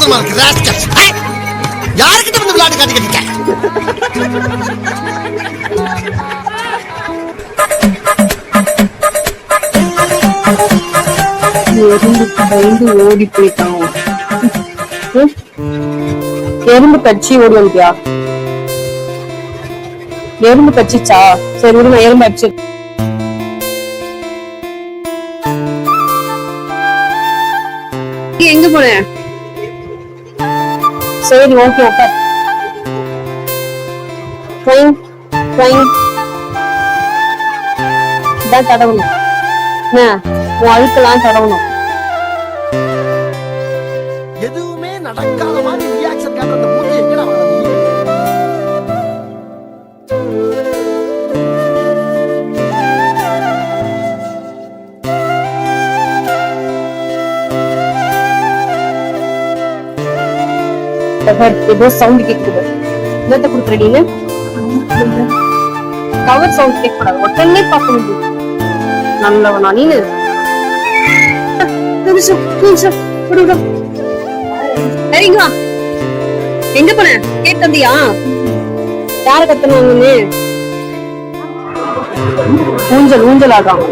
கேவலமா இருக்கு ராஸ்கல்ஸ். யாருக்கிட்ட வந்து விளையாட்டு காட்டிக்கிட்டு பயந்து ஓடி போயிட்டான். எறும்பு கட்சி ஓடி வந்துட்டியா? எறும்பு கட்சிச்சா? சரி விடுங்க, எறும்பு அடிச்சு. எங்க போன? சரி ஓகே உட்கார். இதான் தடவணும். உன் அழுக்கெல்லாம் தடவணும். எதுவுமே நடக்காத மாதிரி ரியாக்ஷன் காட்டுற அந்த மூஞ்சி எங்கடா வர நீ? ஏதோ சவுண்ட் கேக்குது. என்னத்த கொடுக்குறீங்க? கவர் சவுண்ட் கேட்கக்கூடாது. உடனே பார்க்க முடியும். நல்லவனா நீனு? சரிங்களா? எங்க போன? கேட்டு வந்தியா? யார கத்தனாங்கன்னு? ஊஞ்சல் ஊஞ்சல் ஆடுறான்.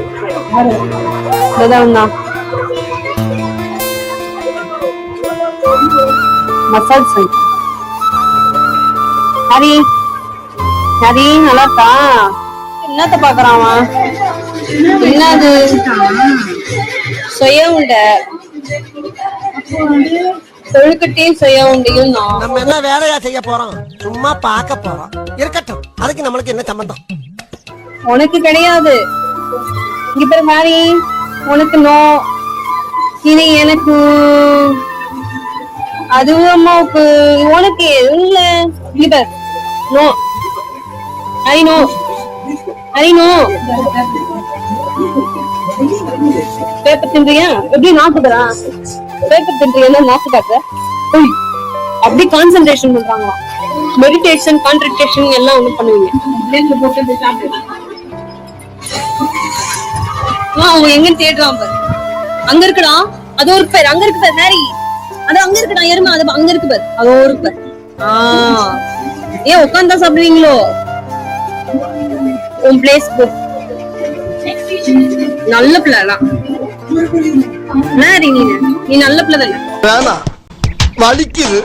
Massage centre. ஹரி ஹரி நல்லா இருக்கா? என்னத்த பாக்குறான்? என்னது சுய உண்ட கொழுக்கட்டையும் சுய உண்டையும் நம்ம என்ன வேலையா செய்ய போறோம்? சும்மா பார்க்க போறோம். இருக்கட்டும், அதுக்கு நம்மளுக்கு என்ன சம்பந்தம்? உனக்கு கிடையாது. இங்க பேர் ஹரி, உனக்கு நோ, இது எனக்கு, அதுவும் அம்மாவுக்கு, உனக்கு இல்ல. இங்க பேர் நோ. ஹரி நோ, ஹரி நோ. பேப்பர் தின்றியா? எப்படி நாக்குதா? பேப்பர் தின்றியா? நாக்கு காட்டுற. அப்படி கான்சென்ட்ரேஷன் பண்றாங்களா? மெடிடேஷன் கான்சென்ட்ரேஷன் எல்லாம் ஒண்ணு பண்ணுவீங்க. அவங்க எங்க தேடுறான் பாரு. அங்க இருக்குடா, அது ஒரு பேர். அங்க இருக்கு பாரு மேரி, அது அங்க இருக்குடா எருமை. அது அங்க இருக்கு பாரு, அது ஒரு பேர். ஏன் உட்காந்தா சாப்பிடுவீங்களோ? உன் பிளேஸ் போ. நல்ல பிள்ளை மேரி, நீ நல்ல பிள்ளை தானே? வேணாம், வலிக்குது.